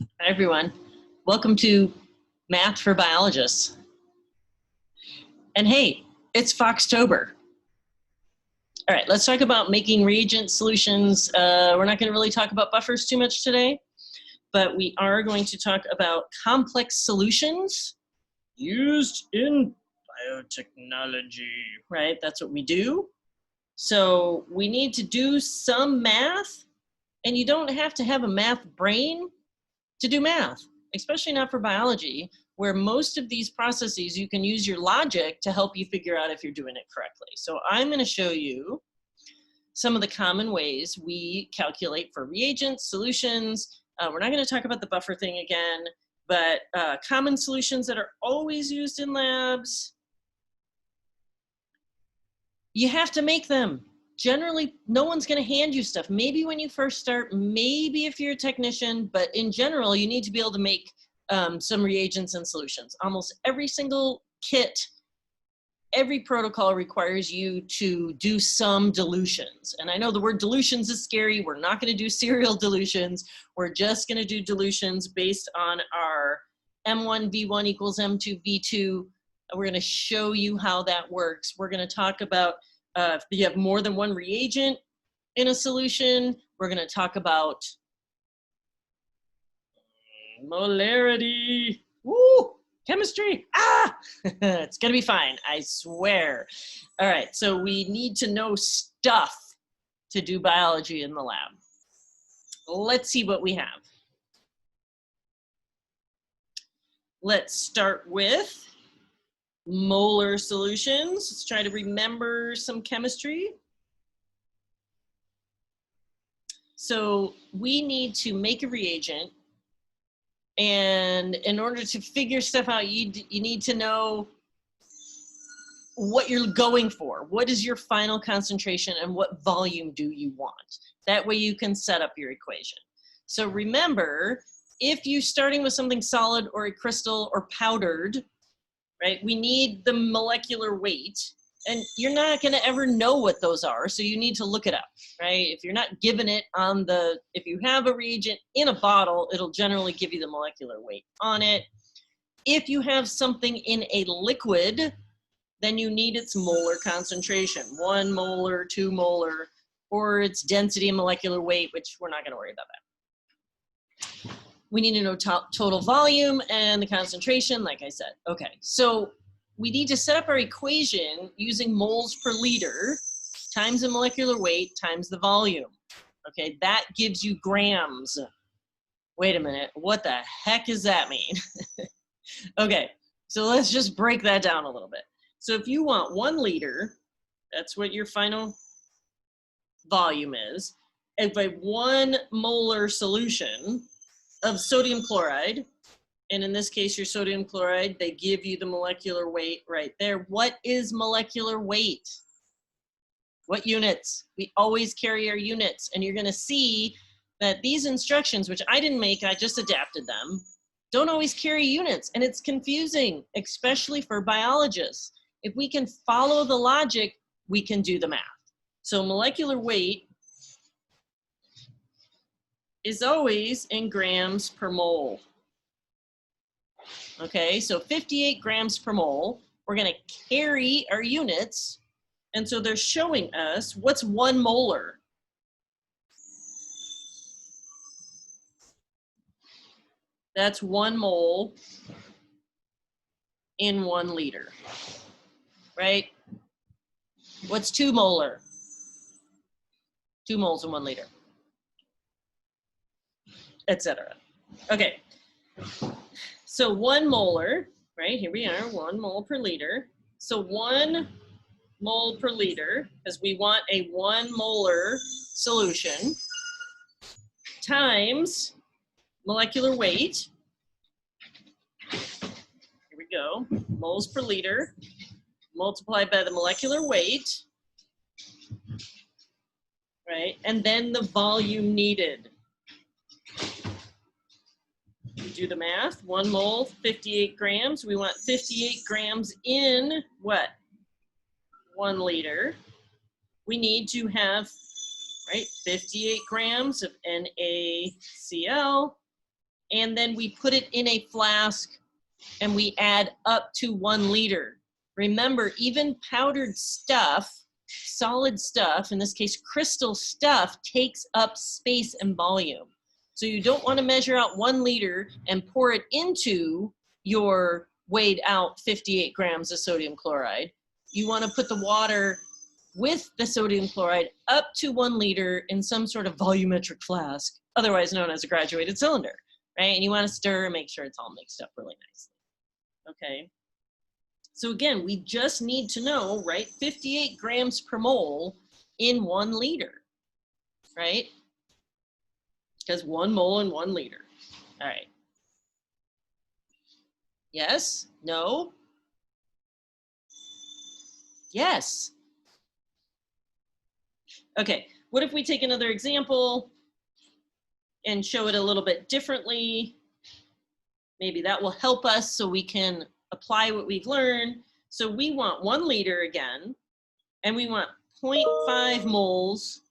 Hi, everyone. Welcome to Math for Biologists. And hey, it's Foxtober. All right, let's talk about making reagent solutions. We're not going to really talk about buffers too much today, but we are going to talk about complex solutions used in biotechnology, right? That's what we do. So we need to do some math, and you don't have to have a math brain to do math, especially not for biology, where most of these processes you can use your logic to help you figure out if you're doing it correctly. So I'm going to show you some of the common ways we calculate for reagents, solutions. We're not going to talk about the buffer thing again, but common solutions that are always used in labs. You have to make them. Generally, no one's going to hand you stuff. Maybe when you first start, maybe if you're a technician, but in general, you need to be able to make some reagents and solutions. Almost every single kit, every protocol requires you to do some dilutions. And I know the word dilutions is scary. We're not going to do serial dilutions. We're just going to do dilutions based on our M1 V1 equals M2 V2. We're going to show you how that works. We're going to talk about if you have more than one reagent in a solution. We're going to talk about molarity. Woo! Chemistry. Ah! It's going to be fine, I swear. All right, so we need to know stuff to do biology in the lab. Let's see what we have. Let's start with Molar Solutions. Let's try to remember some chemistry. So we need to make a reagent, and in order to figure stuff out, you need to know what you're going for. What is your final concentration and what volume do you want? That way you can set up your equation. So remember, if you're starting with something solid or a crystal or powdered, right, we need the molecular weight, and you're not going to ever know what those are, so you need to look it up, right? If you're not given it on the, if you have a reagent in a bottle, it'll generally give you the molecular weight on it. If you have something in a liquid, then you need its molar concentration, 1 molar, 2 molar, or its density and molecular weight, which we're not going to worry about that. We need to know total volume and the concentration, like I said. Okay, so we need to set up our equation using moles per liter times the molecular weight times the volume. Okay, that gives you grams. Wait a minute, what the heck does that mean? Okay, so let's just break that down a little bit. So if you want 1 liter, that's what your final volume is. If a 1 molar solution of sodium chloride, and in this case your sodium chloride, they give you the molecular weight right there. What is molecular weight? What units? We always carry our units, and you're going to see that these instructions, which I didn't make, I just adapted them, don't always carry units, and it's confusing, especially for biologists. If we can follow the logic, we can do the math. So molecular weight is always in grams per mole. Okay, so 58 grams per mole. We're going to carry our units, and so they're showing us what's 1 molar. That's 1 mole in 1 liter, right? What's 2 molar? 2 moles in 1 liter, etc. Okay, so 1 molar, right? Here we are, 1 mole per liter. So 1 mole per liter, because we want a 1 molar solution, times molecular weight. Here we go, moles per liter, multiplied by the molecular weight, right? And then the volume needed. Do the math, 1 mole, 58 grams. We want 58 grams in what? 1 liter. We need to have, right, 58 grams of NaCl and then we put it in a flask and we add up to 1 liter. Remember, even powdered stuff, solid stuff, in this case crystal stuff, takes up space and volume. So you don't want to measure out 1 liter and pour it into your weighed out 58 grams of sodium chloride. You want to put the water with the sodium chloride up to 1 liter in some sort of volumetric flask, otherwise known as a graduated cylinder, right? And you want to stir and make sure it's all mixed up really nicely. Okay. So again, we just need to know, right, 58 grams per mole in 1 liter, right? Because 1 mole in 1 liter. All right. Yes? No? Yes. Okay, what if we take another example and show it a little bit differently? Maybe that will help us so we can apply what we've learned. So we want 1 liter again, and we want 0.5 moles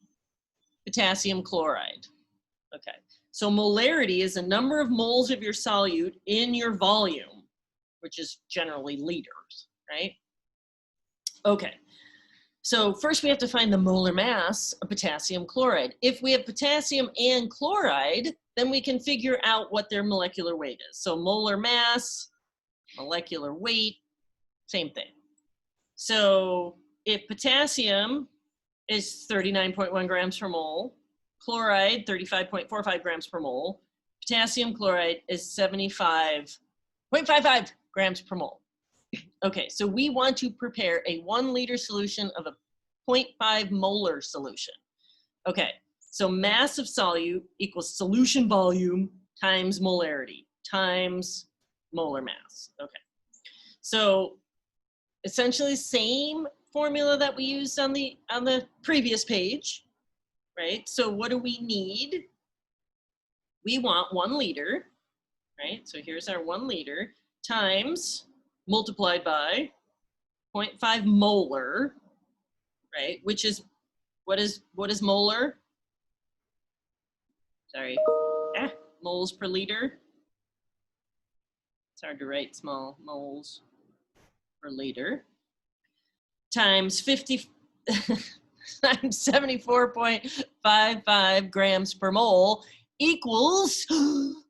potassium chloride. Okay, so molarity is the number of moles of your solute in your volume, which is generally liters, right? Okay, so first we have to find the molar mass of potassium chloride. If we have potassium and chloride, then we can figure out what their molecular weight is. So molar mass, molecular weight, same thing. So if potassium is 39.1 grams per mole, chloride 35.45 grams per mole, potassium chloride is 75.55 grams per mole. Okay, so we want to prepare a 1 liter solution of a 0.5 molar solution. Okay, so mass of solute equals solution volume times molarity times molar mass. Okay, so essentially same formula that we used on the previous page, right? So what do we need? We want 1 liter, right? So here's our 1 liter times multiplied by 0.5 molar, right? Which is, what is molar? Sorry, moles per liter. It's hard to write small moles per liter. Times 50, times 74.55 grams per mole equals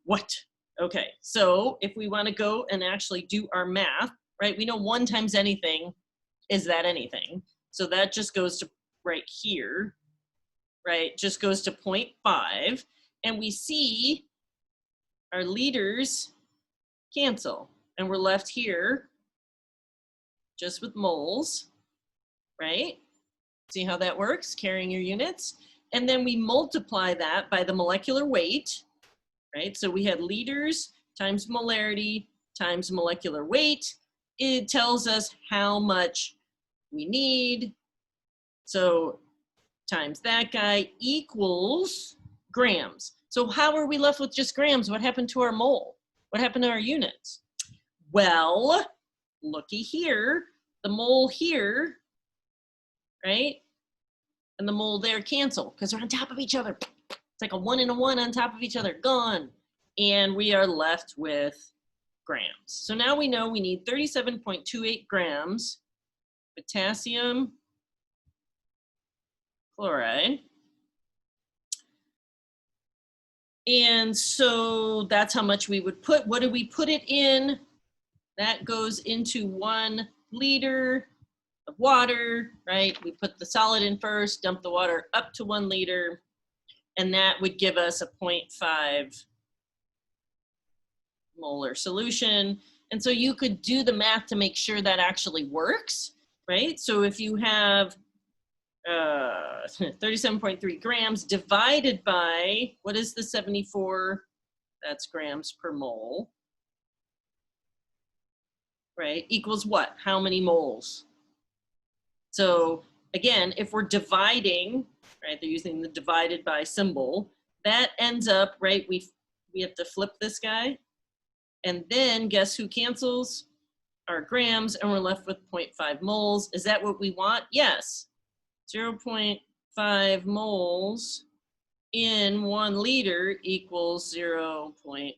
what? Okay, so if we want to go and actually do our math, right, we know 1 times anything is that anything. So that just goes to right here, right, just goes to 0.5. And we see our liters cancel. And we're left here just with moles, right? See how that works, carrying your units. And then we multiply that by the molecular weight, right? So we had liters times molarity times molecular weight. It tells us how much we need. So times that guy equals grams. So how are we left with just grams? What happened to our mole? What happened to our units? Well, looky here, the mole here, right? And the mole there cancel because they're on top of each other. It's like a 1 and a 1 on top of each other, gone. And we are left with grams. So now we know we need 37.28 grams potassium chloride. And so that's how much we would put. What do we put it in? That goes into 1 liter of water, right? We put the solid in first, dump the water up to 1 liter, and that would give us a 0.5 molar solution. And so you could do the math to make sure that actually works, right? So if you have 37.3 grams divided by, what is the 74? That's grams per mole, right? Equals what? How many moles? So again, if we're dividing, right, they're using the divided by symbol, that ends up, right, we have to flip this guy, and then guess who cancels? Our grams, and we're left with 0.5 moles. Is that what we want? Yes. 0.5 moles in 1 liter equals 0.5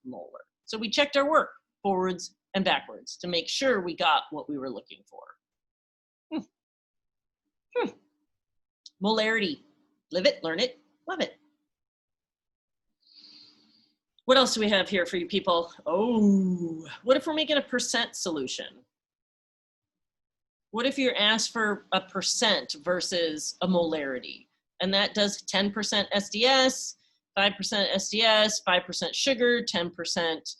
molar. So we checked our work forwards and backwards to make sure we got what we were looking for. Molarity. Live it, learn it, love it. What else do we have here for you people? Oh, what if we're making a percent solution? What if you're asked for a percent versus a molarity? And that does 10% SDS, 5% SDS, 5% sugar, 10%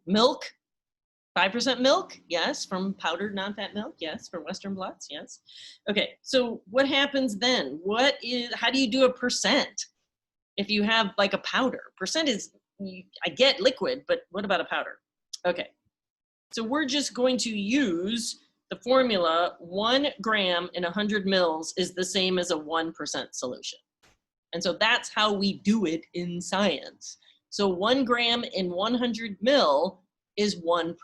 milk, 5% milk, yes, from powdered non-fat milk, yes, for Western blots, yes. Okay, so what happens then? How do you do a percent if you have like a powder? Percent is, I get liquid, but what about a powder? Okay, so we're just going to use the formula 1 gram in 100 mils is the same as a 1% solution. And so that's how we do it in science. So 1 gram in 100 mil is 1%.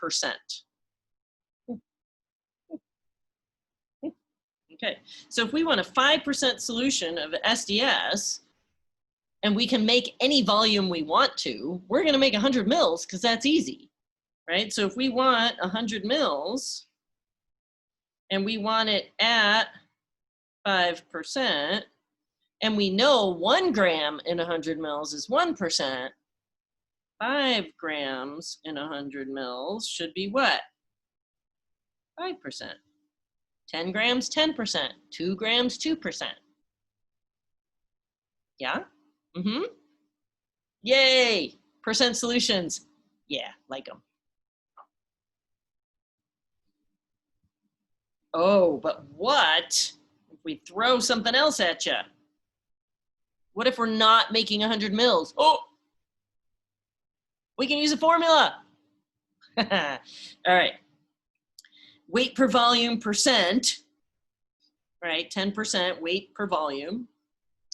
Okay, so if we want a 5% solution of SDS, and we can make any volume we want to, we're gonna make 100 mils because that's easy, right? So if we want 100 mils, and we want it at 5%, and we know 1 gram in 100 mils is 1%, 5 grams in 100 mils should be what? 5%. 10 grams, 10%. 2 grams, 2%. Yeah? Mm-hmm. Yay! Percent solutions. Yeah, like them. Oh, but what if we throw something else at you? What if we're not making 100 mils? Oh, we can use a formula. All right. Weight per volume percent, right? 10% weight per volume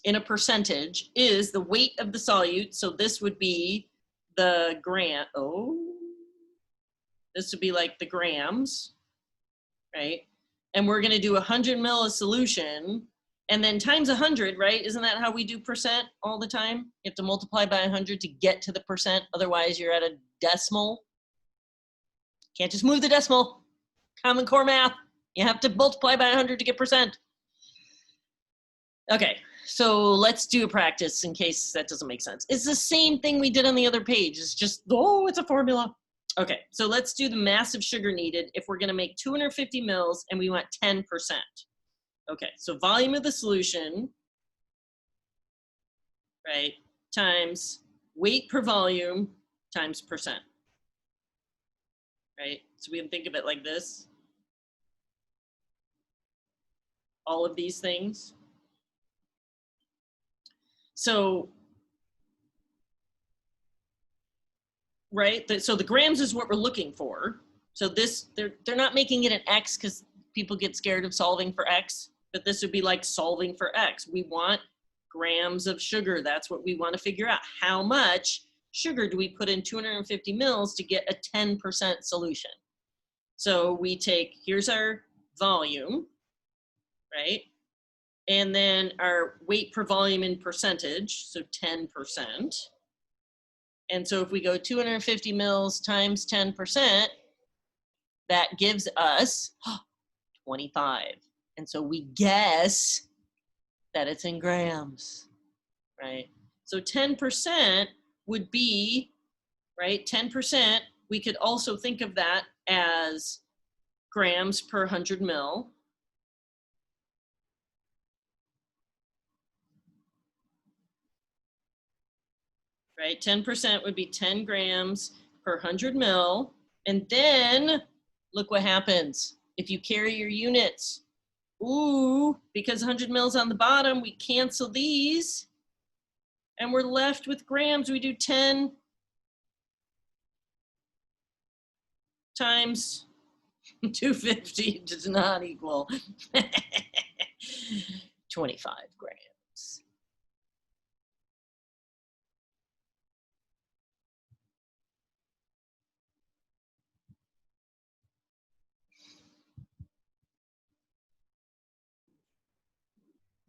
in a percentage is the weight of the solute. So this would be the gram. Oh, this would be like the grams, right? And we're going to do 100 mil of solution and then times 100, right? Isn't that how we do percent all the time? You have to multiply by 100 to get to the percent. Otherwise, you're at a decimal. Can't just move the decimal. Common Core math. You have to multiply by 100 to get percent. Okay, so let's do a practice in case that doesn't make sense. It's the same thing we did on the other page. It's just, oh, it's a formula. Okay, so let's do the mass of sugar needed if we're gonna make 250 mils and we want 10%. Okay, so volume of the solution, right, times weight per volume times percent, right? So we can think of it like this. All of these things. So, right, so the grams is what we're looking for. So this, they're not making it an X because people get scared of solving for X, but this would be like solving for X. We want grams of sugar. That's what we want to figure out. How much sugar do we put in 250 mils to get a 10% solution? So we take, here's our volume, right? And then our weight per volume in percentage, so 10%. And so if we go 250 mils times 10%, that gives us 25. And so we guess that it's in grams, right? So 10% would be, right, 10%, we could also think of that as grams per 100 mil. Right, 10% would be 10 grams per 100 mil. And then look what happens if you carry your units. Ooh, because 100 mils on the bottom, we cancel these. And we're left with grams. We do 10 times 250 does not equal 25 grams.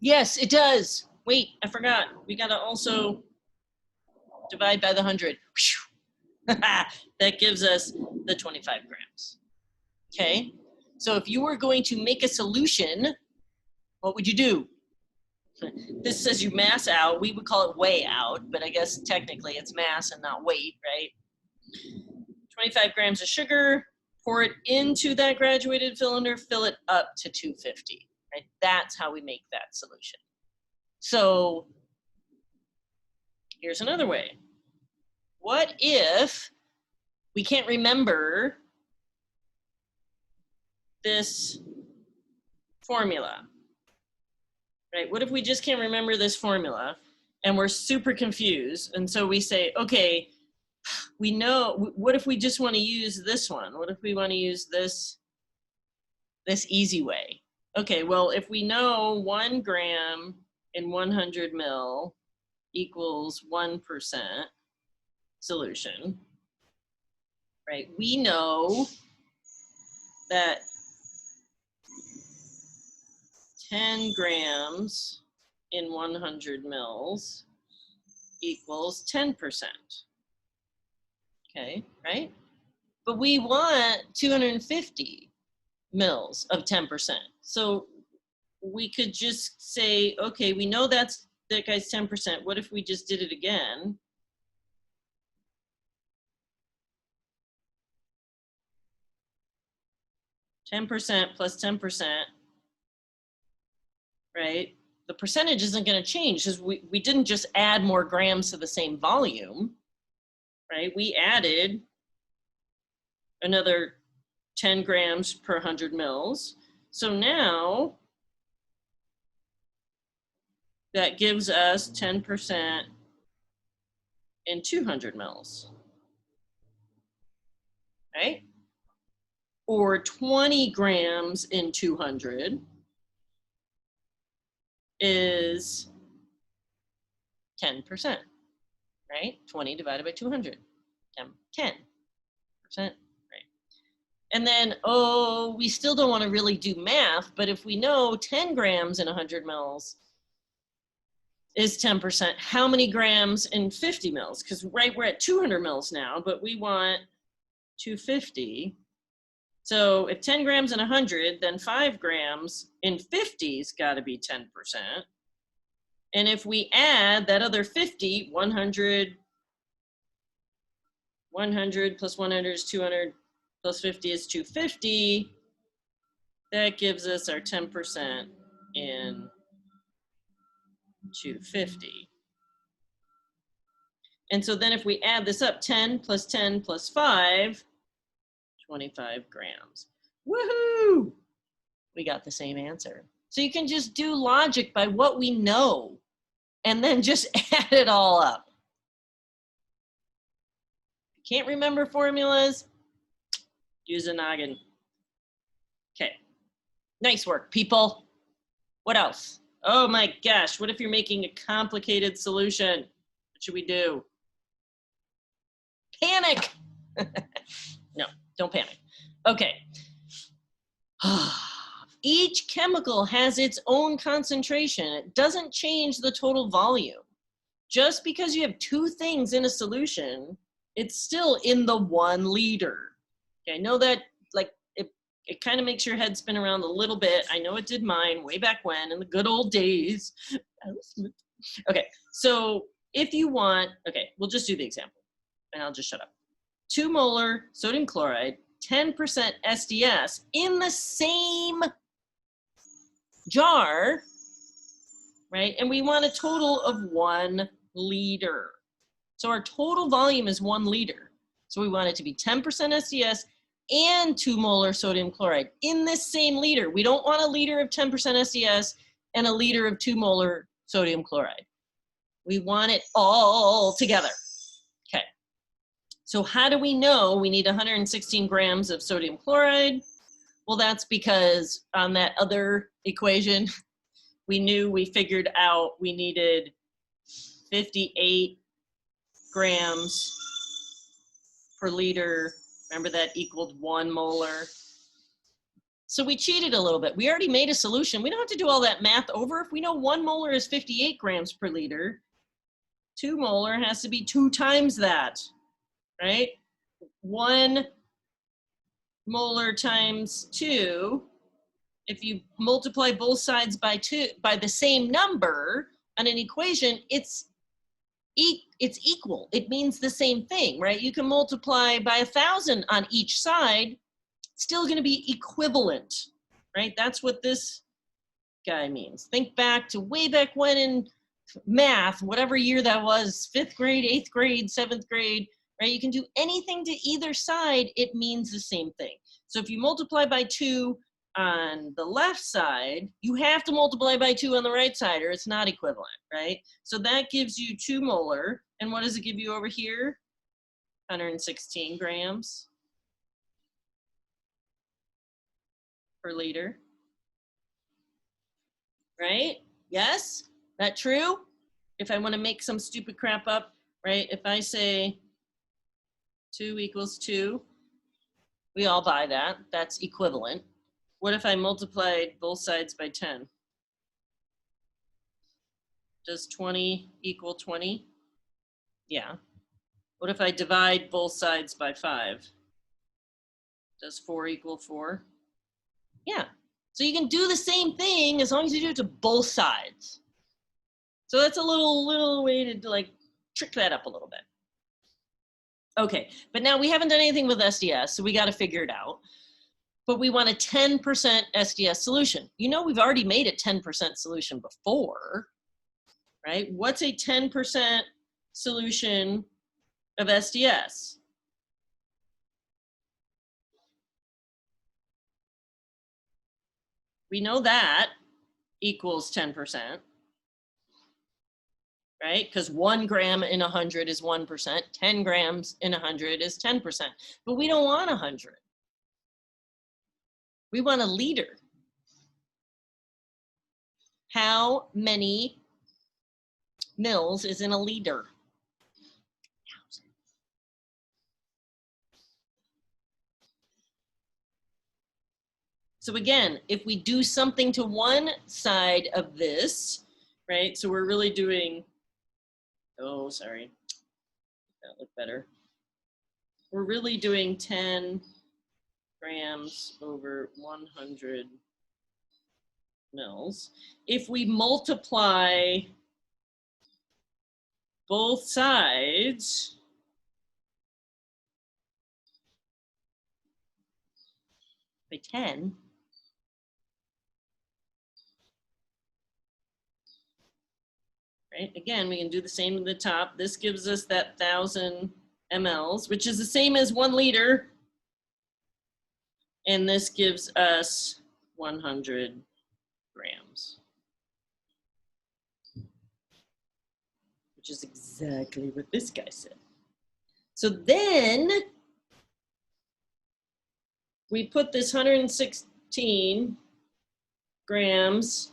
Yes, it does. wait, I forgot. We gotta also divide by the 100. That gives us the 25 grams. Okay, so if you were going to make a solution, what would you do? This says you mass out. We would call it weigh out, but I guess technically it's mass and not weight, right? 25 grams of sugar, pour it into that graduated cylinder, fill it up to 250, right? That's how we make that solution. So here's another way. What if we can't remember this formula, right? What if we just can't remember this formula and we're super confused? And so we say, okay, we know, what if we just want to use this one? What if we want to use this easy way? Okay, well, if we know 1 gram in 100 mil equals 1% solution, right? We know that 10 grams in 100 mils equals 10%. Okay, right? But we want 250 mils of 10%. So we could just say, okay, we know that guy's 10%. What if we just did it again? %10 plus 10%, right? The percentage isn't going to change because we didn't just add more grams to the same volume, right? We added another 10 grams per 100 mils. So now that gives us 10% in 200 mils, right? Or 20 grams in 200 is 10%, right? 20 divided by 200, 10%, right? And then, oh, we still don't want to really do math, but if we know 10 grams in 100 mils is 10%, how many grams in 50 mils? Because right, we're at 200 mils now, but we want 250. So if 10 grams in 100, then 5 grams in 50's got to be 10%. And if we add that other 50, 100 plus 100 is 200, plus 50 is 250. That gives us our 10% in 250. And so then if we add this up, 10 plus 10 plus 5, 25 grams. Woohoo! We got the same answer. So you can just do logic by what we know and then just add it all up. If you can't remember formulas, use a noggin. Okay. Nice work, people. What else? Oh my gosh, what if you're making a complicated solution? What should we do? Panic! No, don't panic. Okay. Each chemical has its own concentration. It doesn't change the total volume. Just because you have 2 things in a solution, it's still in the 1 liter. Okay, I know that like it kind of makes your head spin around a little bit. I know it did mine way back when in the good old days. Okay, so if you want, okay, we'll just do the example and I'll just shut up. 2 molar sodium chloride, 10% SDS in the same jar, right? And we want a total of 1 liter. So our total volume is 1 liter. So we want it to be 10% SDS and 2 molar sodium chloride in this same liter. We don't want a liter of 10% SDS and a liter of 2 molar sodium chloride. We want it all together. Okay. So how do we know we need 116 grams of sodium chloride? Well, that's because on that other equation, we figured out we needed 58 grams per liter. Remember that equaled 1 molar. So we cheated a little bit. We already made a solution. We don't have to do all that math over. If we know 1 molar is 58 grams per liter, 2 molar has to be 2 times that, right? 1 molar times 2, if you multiply both sides by the same number on an equation, it's equal. It means the same thing, right? You can multiply by 1,000 on each side, still going to be equivalent, right? That's what this guy means. Think back to way back when in math, whatever year that was, 5th grade, 8th grade, 7th grade, right? You can do anything to either side, it means the same thing. So if you multiply by 2 on the left side, you have to multiply by 2 on the right side or it's not equivalent, right? So that gives you 2 molar. And what does it give you over here? 116 grams per liter, right? Yes, that true? If I want to make some stupid crap up, right? If I say 2 equals 2, we all buy that. That's equivalent. What if I multiplied both sides by 10? Does 20 equal 20? Yeah. What if I divide both sides by 5? Does 4 equal 4? Yeah. So you can do the same thing as long as you do it to both sides. So that's a little way to like trick that up a little bit. Okay, but now we haven't done anything with SDS, so we got to figure it out. But we want a 10% SDS solution. You know, we've already made a 10% solution before, right? What's a 10% solution of SDS? We know that equals 10%, right? Because 1 gram in 100 is 1%, 10 grams in 100 is 10%. But we don't want 100. We want a liter. How many mils is in a liter? So again, if we do something to one side of this, right? So we're really doing, oh, sorry, that looked better. We're really doing 10 grams over 100 mils. If we multiply both sides by 10, right? Again, we can do the same to the top. This gives us that 1,000 mLs, which is the same as 1 liter. And this gives us 100 grams, which is exactly what this guy said. So then we put this 116 grams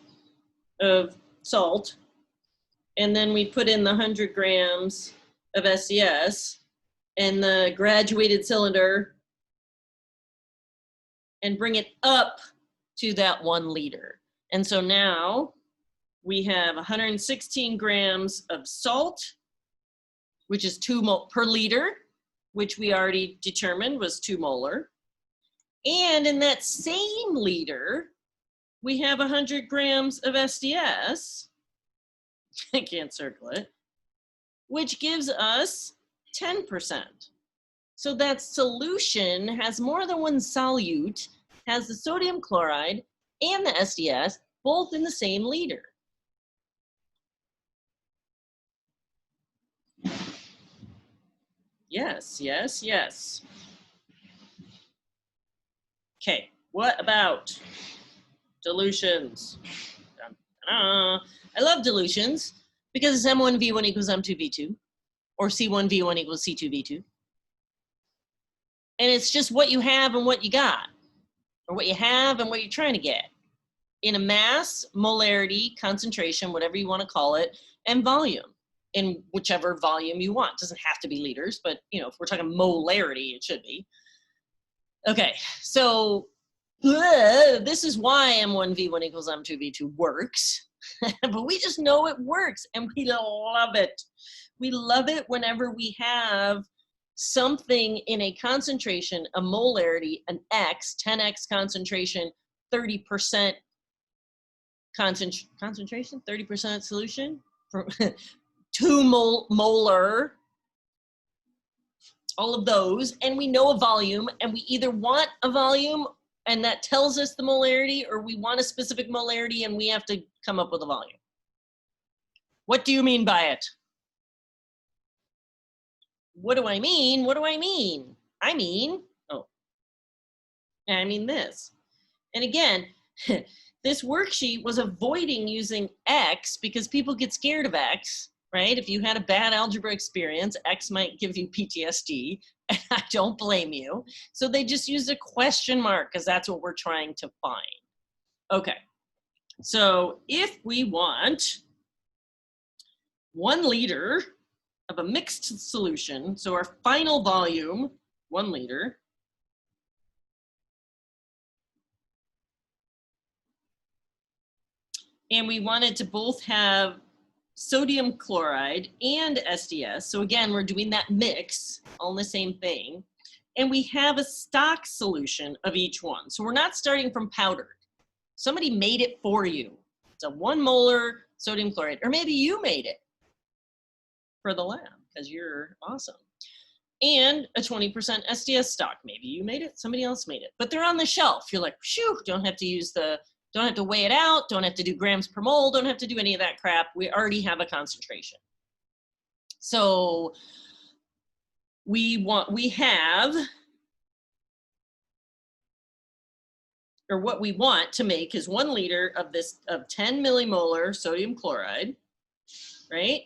of salt, and then we put in the 100 grams of SDS and the graduated cylinder and bring it up to that 1 liter. And so now we have 116 grams of salt, which is 2 mol per liter, which we already determined was 2 molar. And in that same liter, we have 100 grams of SDS. I can't circle it, which gives us 10%. So that solution has more than one solute, has the sodium chloride and the SDS, both in the same liter. Yes, yes, yes. Okay, what about dilutions? I love dilutions because it's M1V1 equals M2V2, or C1V1 equals C2V2. And it's just what you have and what you got, or what you have and what you're trying to get in a mass, molarity, concentration, whatever you want to call it, and volume in whichever volume you want. It doesn't have to be liters, but you know, if we're talking molarity, it should be. Okay, so this is why M1V1 equals M2V2 works. But we just know it works and we love it. We love it whenever we have something in a concentration, a molarity, an X, 10X concentration, 30% concentration, 30% solution, for 2 molar, all of those, and we know a volume, and we either want a volume and that tells us the molarity, or we want a specific molarity and we have to come up with a volume. What do you mean by it? What do I mean? What do I mean? I mean this. And again, this worksheet was avoiding using X because people get scared of X, right? If you had a bad algebra experience, X might give you PTSD, and I don't blame you. So they just used a question mark because that's what we're trying to find. Okay, so if we want 1 liter of a mixed solution, so our final volume, 1 liter, and we wanted to both have sodium chloride and SDS. So again, we're doing that mix, all in the same thing. And we have a stock solution of each one. So we're not starting from powdered. Somebody made it for you. It's a 1 molar sodium chloride, or maybe you made it for the lab because you're awesome. And a 20% SDS stock. Maybe you made it, somebody else made it, but they're on the shelf. You're like, phew, don't have to weigh it out, don't have to do grams per mole, don't have to do any of that crap. We already have a concentration. So what we want to make is 1 liter of 10 millimolar sodium chloride, right?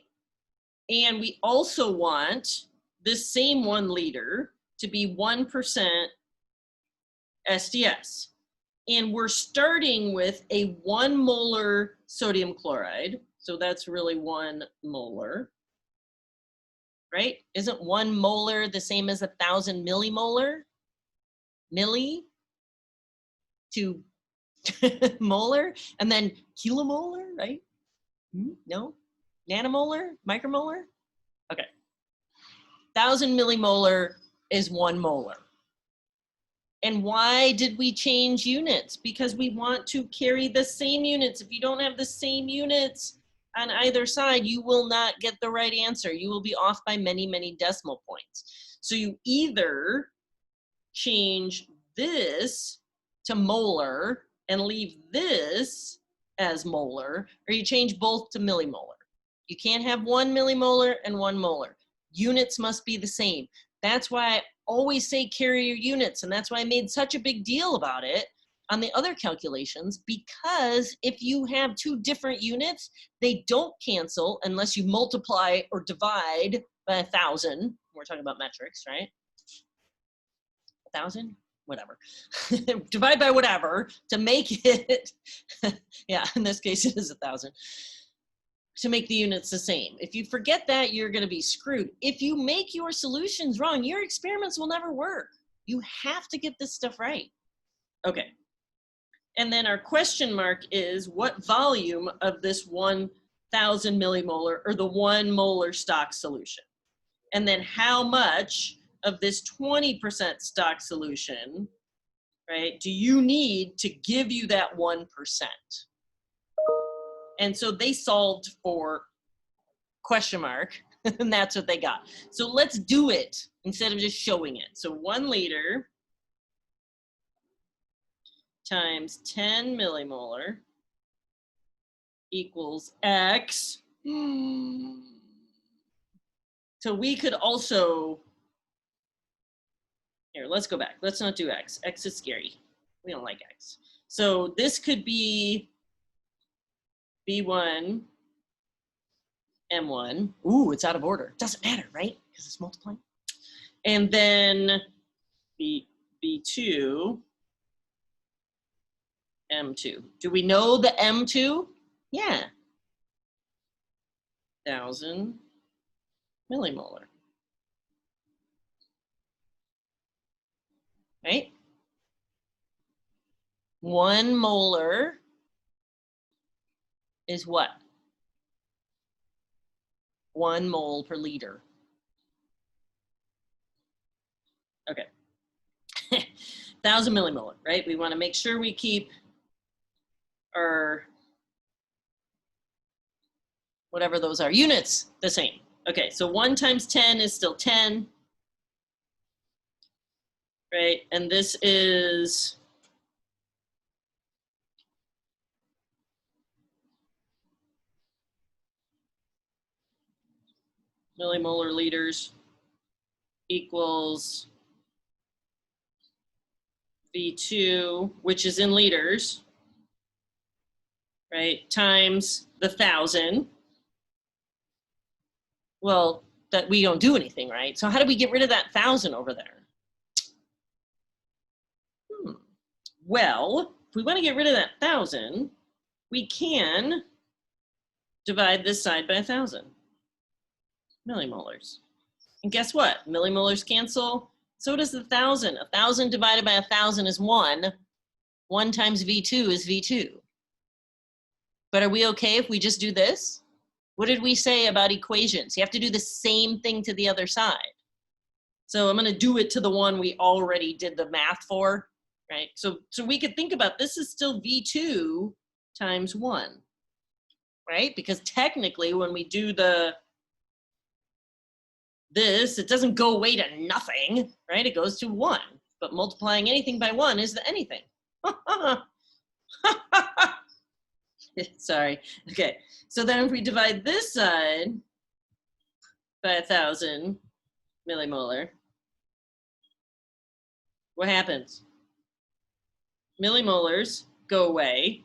And we also want this same 1 liter to be 1% SDS. And we're starting with a 1 molar sodium chloride. So that's really 1 molar, right? Isn't 1 molar the same as 1,000 millimolar? Milli to molar, and then kilomolar, right? No? Nanomolar? Micromolar? Okay. 1,000 millimolar is 1 molar. And why did we change units? Because we want to carry the same units. If you don't have the same units on either side, you will not get the right answer. You will be off by many, many decimal points. So you either change this to molar and leave this as molar, or you change both to millimolar. You can't have 1 millimolar and 1 molar. Units must be the same. That's why I always say carry your units, and that's why I made such a big deal about it on the other calculations, because if you have 2 different units, they don't cancel unless you multiply or divide by 1,000. We're talking about metrics, right? 1,000? Whatever. Divide by whatever to make it, yeah, in this case it is 1,000. To make the units the same. If you forget that, you're going to be screwed. If you make your solutions wrong, your experiments will never work. You have to get this stuff right. Okay. And then our question mark is what volume of this 1,000 millimolar or the 1 molar stock solution? And then how much of this 20% stock solution, right, do you need to give you that 1%? And so they solved for question mark, and that's what they got. So let's do it instead of just showing it. So 1 liter times 10 millimolar equals X. So we could also, here, let's go back. Let's not do X. X is scary. We don't like X. So this could be B1, M1. Ooh, it's out of order. Doesn't matter, right? Because it's multiplying. And then B2, M2. Do we know the M2? Yeah. 1,000 millimolar. Right? 1 molar is what? 1 mole per liter. Okay. 1,000 millimolar, right? We want to make sure we keep our, whatever those are, units the same. Okay, so 1 times 10 is still 10, right? And this is millimolar liters equals V2, which is in liters, right, times the 1,000. Well, that we don't do anything, right? So how do we get rid of that 1,000 over there? Well, if we want to get rid of that 1,000, we can divide this side by 1,000 millimolars. And guess what? Millimolars cancel. So does the 1,000. 1,000 divided by 1,000 is 1. 1 times V2 is V2. But are we okay if we just do this? What did we say about equations? You have to do the same thing to the other side. So I'm going to do it to the one we already did the math for, right? So we could think about this is still V2 times 1, right? Because technically when we do this, it doesn't go away to nothing, right? It goes to 1. But multiplying anything by 1 is the anything. Sorry. Okay. So then if we divide this side by 1,000 millimolar, what happens? Millimolars go away,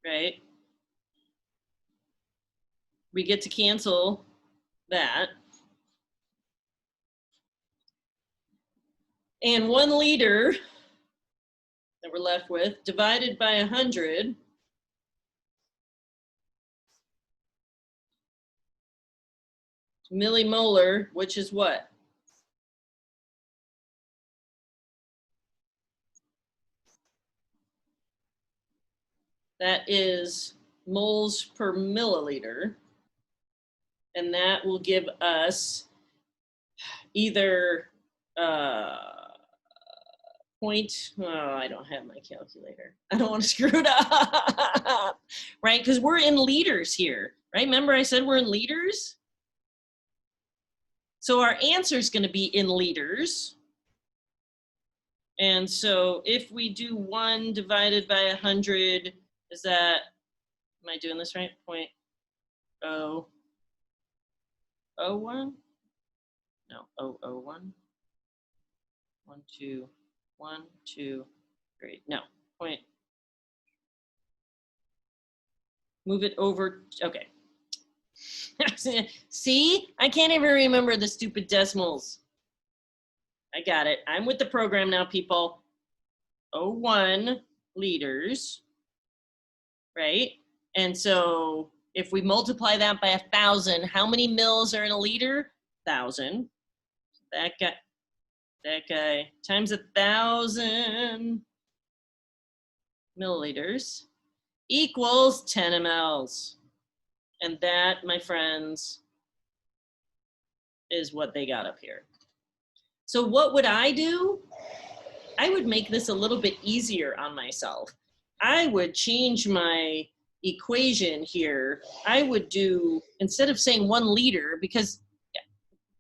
right? We get to cancel that. And 1 liter that we're left with divided by 100 millimolar, which is what? That is moles per milliliter. And that will give us either I don't have my calculator. I don't want to screw it up, right? Because we're in liters here, right? Remember I said we're in liters? So our answer is going to be in liters. And so if we do 1 divided by 100, is that, am I doing this right? 0.001? No, 001. 1, 2, 1, 2, 3. No, point. Move it over. Okay. See, I can't even remember the stupid decimals. I got it. I'm with the program now, people. 0.01 liters, right? And so if we multiply that by 1,000, how many mils are in a liter? 1,000. That guy times 1,000 milliliters equals 10 mLs. And that, my friends, is what they got up here. So what would I do? I would make this a little bit easier on myself. I would change my equation here. I would do, instead of saying 1 liter, because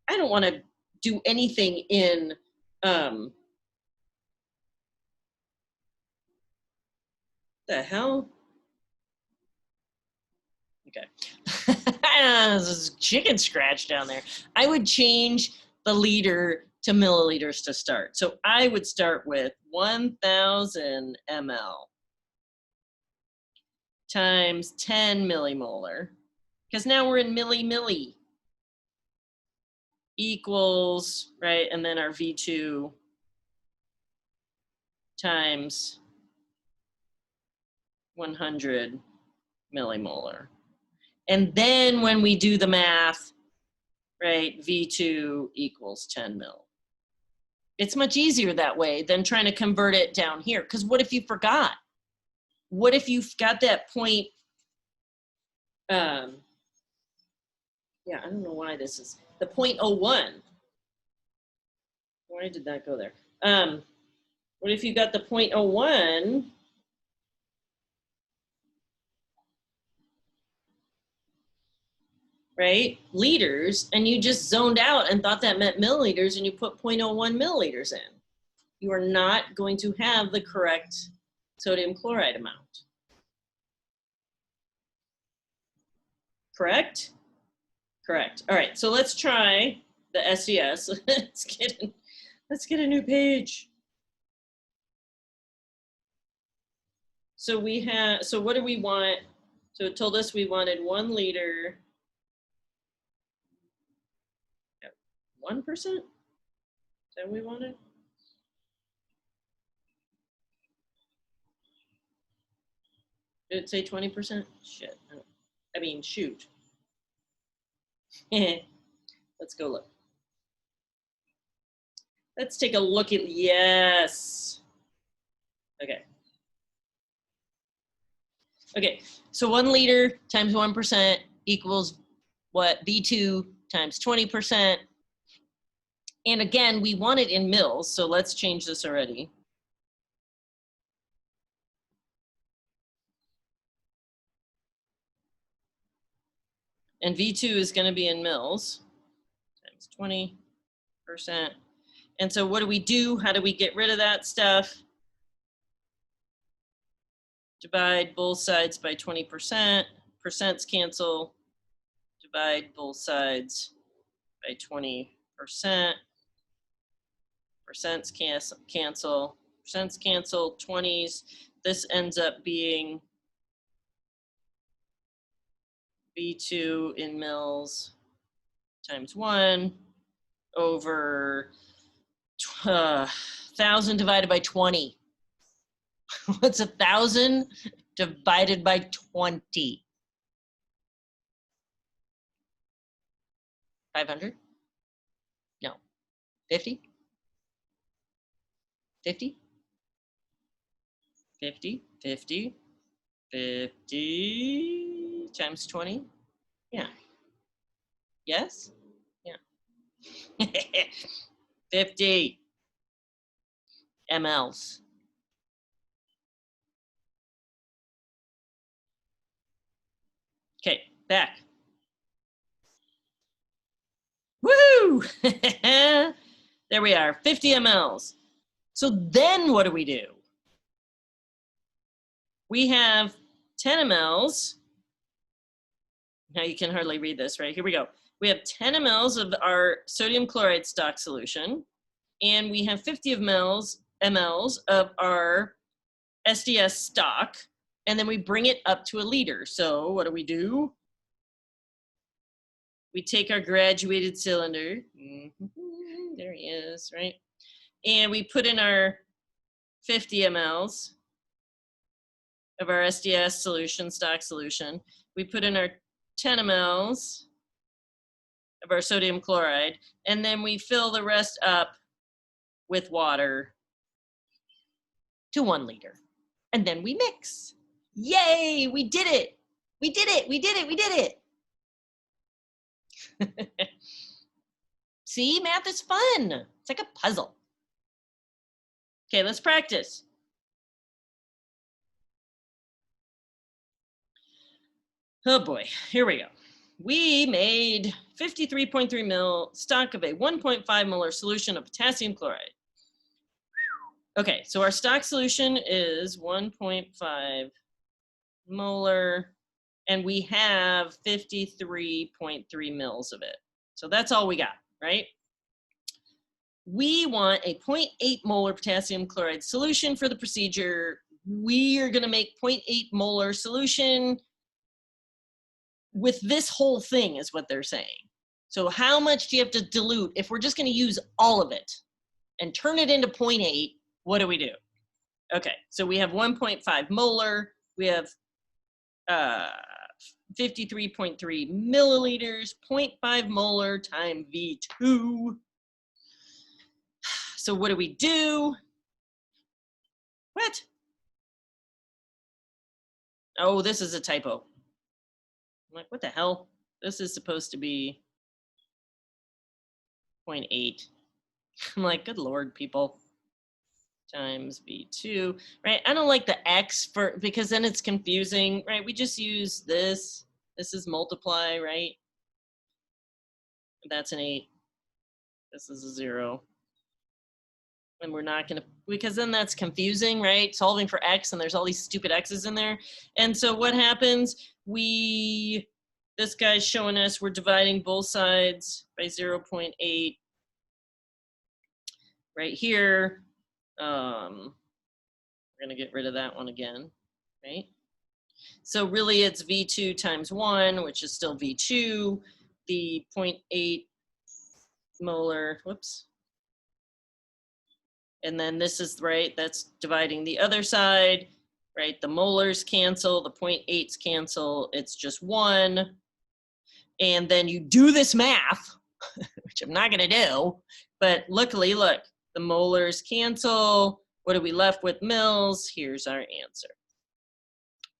I don't want to do anything in the hell? Okay. There's a chicken scratch down there. I would change the liter to milliliters to start. So I would start with 1,000 ml times 10 millimolar, because now we're in milli equals, right, and then our V2 times 100 millimolar. And then when we do the math, right, V2 equals 10 mil. It's much easier that way than trying to convert it down here. Because what if you forgot? What if you've got that point? Yeah, I don't know why this is the 0.01. Why did that go there? What if you got the 0.01? Right, liters, and you just zoned out and thought that meant milliliters, and you put 0.01 milliliters in. You are not going to have the correct sodium chloride amount. Correct? Correct. All right, so let's try the SDS. Let's get a new page. So we have, so what do we want? So it told us we wanted 1 liter. 1%? Is that what we wanted? Did it say 20%? Shit. I mean, shoot. Let's go look. Let's take a look at, yes. Okay. Okay, so 1 liter times 1% equals what? V2 times 20%. And again, we want it in mils, so let's change this already. And V2 is going to be in mils times 20%. And so what do we do? How do we get rid of that stuff? Divide both sides by 20%. Percents cancel. Divide both sides by 20%. Percents cancel. Percents cancel. 20s. This ends up being V2 in mils times 1 over 1,000 divided by 20. What's 1,000 divided by 20? 500? No. 50? 50? 50? 50? 50 times 20? Yeah. Yes? Yeah. 50 mLs. Okay, back. Woo! There we are, 50 mLs. So then what do? We have 10 mLs. Now you can hardly read this, right? Here we go. We have 10 mLs of our sodium chloride stock solution, and we have 50 mLs of our SDS stock, and then we bring it up to a liter. So what do? We take our graduated cylinder. There he is, right? And we put in our 50 mLs of our SDS solution, stock solution. We put in our 10 mLs of our sodium chloride, and then we fill the rest up with water to 1 liter. And then we mix. Yay, we did it. We did it, we did it, we did it. See, math is fun. It's like a puzzle. Okay, let's practice. Oh boy, here we go. We made 53.3 mil stock of a 1.5 molar solution of potassium chloride. Okay, so our stock solution is 1.5 molar, and we have 53.3 mils of it. So that's all we got, right? We want a 0.8 molar potassium chloride solution for the procedure. We are gonna make 0.8 molar solution with this whole thing is what they're saying. So how much do you have to dilute if we're just gonna use all of it and turn it into 0.8, what do we do? Okay, so we have 1.5 molar, we have 53.3 milliliters, 0.5 molar times V2. So what do we do? What? Oh, this is a typo. I'm like, what the hell? This is supposed to be 0.8. I'm like, good Lord, people. Times V2, right? I don't like the X because then it's confusing, right? We just use this. This is multiply, right? That's an 8. This is a 0. And we're not going to, because then that's confusing, right? Solving for X and there's all these stupid X's in there. And so what happens? This guy's showing us we're dividing both sides by 0.8 right here. We're going to get rid of that one again, right? So really it's V2 times 1, which is still V2. The 0.8 molar, whoops. And then this is, right, that's dividing the other side, right? The molars cancel, the 0.8s cancel, it's just 1. And then you do this math, which I'm not gonna do, but luckily, look, the molars cancel. What are we left with? Mils. Here's our answer.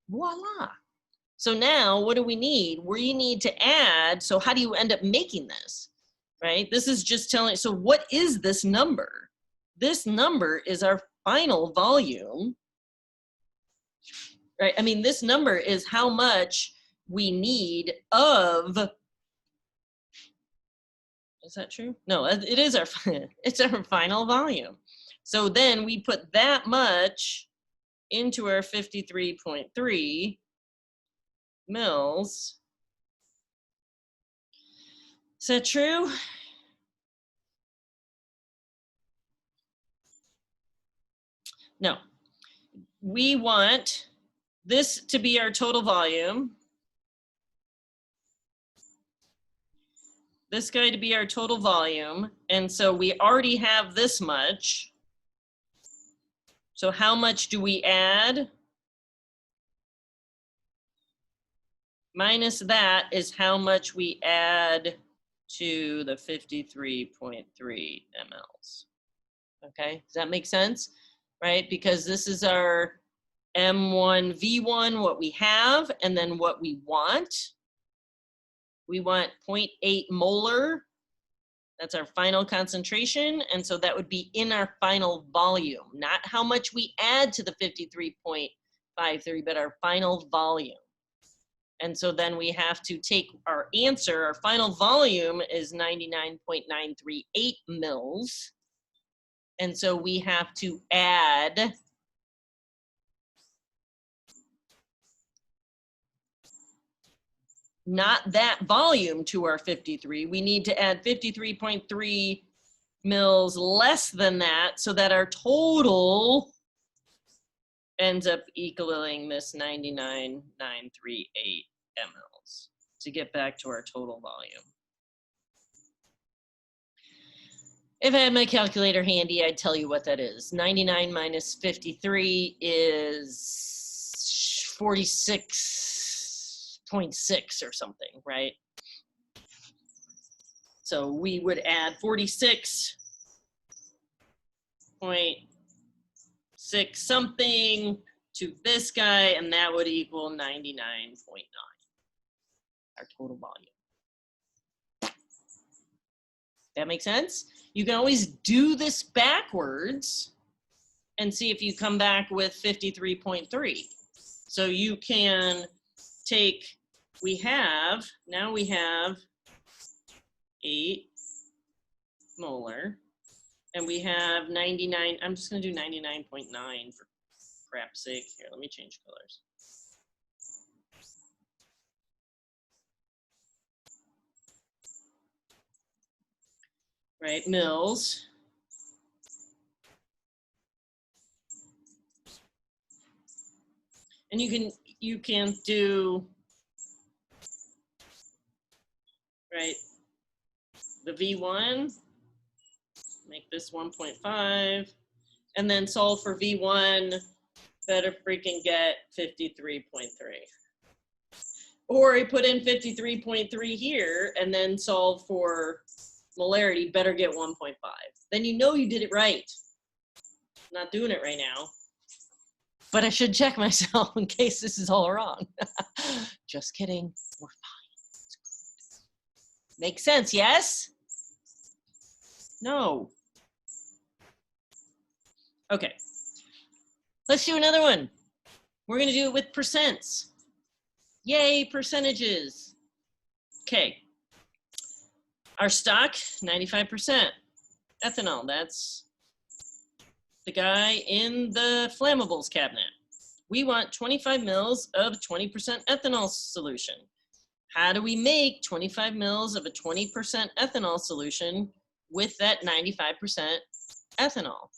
Voila. So now what do we need? We need to add, so how do you end up making this, right? This is just telling, so what is this number? This number is our final volume, right? I mean, this number is how much we need of, is that true? No, it is our, it's our final volume. So then we put that much into our 53.3 mils. Is that true? No. We want this to be our total volume. This guy to be our total volume. And so we already have this much. So how much do we add? Minus that is how much we add to the 53.3 mLs. Okay, does that make sense? Right, because this is our M1, V1, what we have, and then what we want. We want 0.8 molar. That's our final concentration. And so that would be in our final volume, not how much we add to the 53.53, but our final volume. And so then we have to take our answer, our final volume is 99.938 mils. And so we have to add not that volume to our 53. We need to add 53.3 mils less than that so that our total ends up equaling this 99,938 mLs to get back to our total volume. If I had my calculator handy, I'd tell you what that is. 99 minus 53 is 46.6 or something, right? So we would add 46.6 something to this guy, and that would equal 99.9, our total volume. That makes sense? You can always do this backwards and see if you come back with 53.3. So you can take, now we have 8 molar, and we have 99, I'm just gonna do 99.9 for crap's sake. Here, let me change colors. Right, mils. And you can do, right, the V1, make this 1.5, and then solve for V1, better freaking get 53.3. Or I put in 53.3 here and then solve for molarity better get 1.5. Then you know you did it right. I'm not doing it right now. But I should check myself in case this is all wrong. Just kidding. We're fine. Makes sense, yes? No. Okay. Let's do another one. We're going to do it with percents. Yay, percentages. Okay. Our stock, 95%. Ethanol, that's the guy in the flammables cabinet. We want 25 mils of 20% ethanol solution. How do we make 25 mils of a 20% ethanol solution with that 95% ethanol?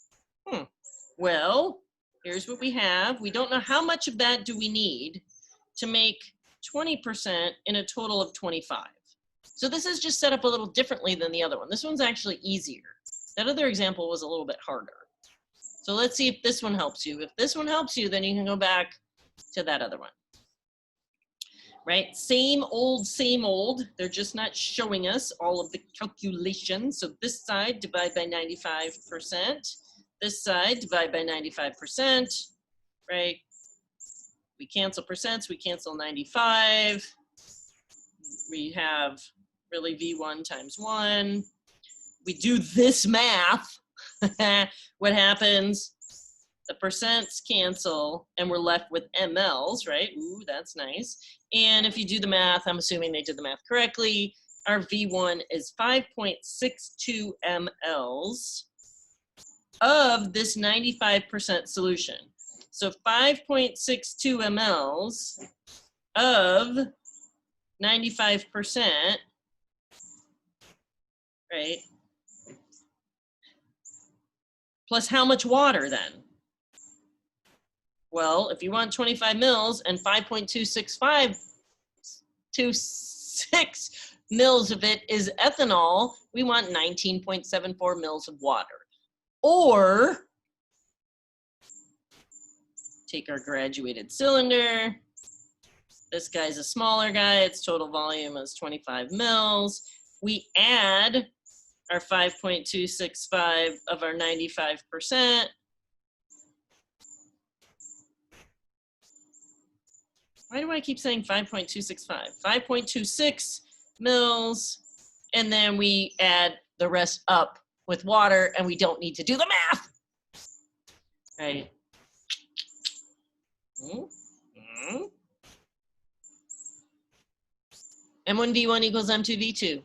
Well, here's what we have. We don't know how much of that do we need to make 20% in a total of 25. So this is just set up a little differently than the other one. This one's actually easier. That other example was a little bit harder. So let's see if this one helps you. If this one helps you, then you can go back to that other one. Right? Same old, same old. They're just not showing us all of the calculations. So this side, divide by 95%. This side, divide by 95%. Right? We cancel percents. We cancel 95. We have really V1 times 1. We do this math. What happens? The percents cancel and we're left with mLs, right? Ooh, that's nice. And if you do the math, I'm assuming they did the math correctly, our V1 is 5.62 mLs of this 95% solution. So 5.62 mLs of 95%, right? Plus how much water then? Well, if you want 25 mils and 5.26526 mils of it is ethanol, we want 19.74 mils of water. Or take our graduated cylinder. This guy's a smaller guy. Its total volume is 25 mils. We add our 5.265 of our 95%. Why do I keep saying 5.265? 5.26 mils, and then we add the rest up with water, and we don't need to do the math. Right? M1V1 equals M2V2.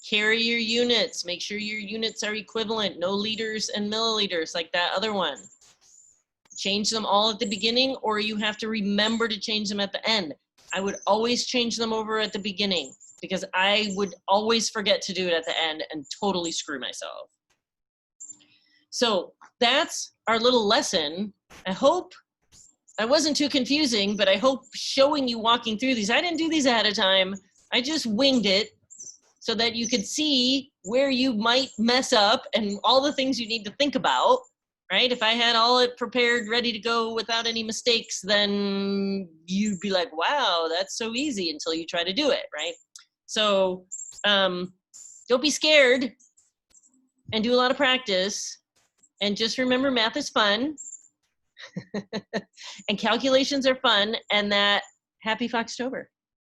Carry your units. Make sure your units are equivalent. No liters and milliliters like that other one. Change them all at the beginning, or you have to remember to change them at the end. I would always change them over at the beginning because I would always forget to do it at the end and totally screw myself. So that's our little lesson. I hope I wasn't too confusing, but I hope showing you walking through these. I didn't do these ahead of time. I just winged it so that you could see where you might mess up and all the things you need to think about, right? If I had all it prepared, ready to go without any mistakes, then you'd be like, wow, that's so easy until you try to do it, right? So don't be scared and do a lot of practice. And just remember, math is fun. And calculations are fun, and that happy Foxtober.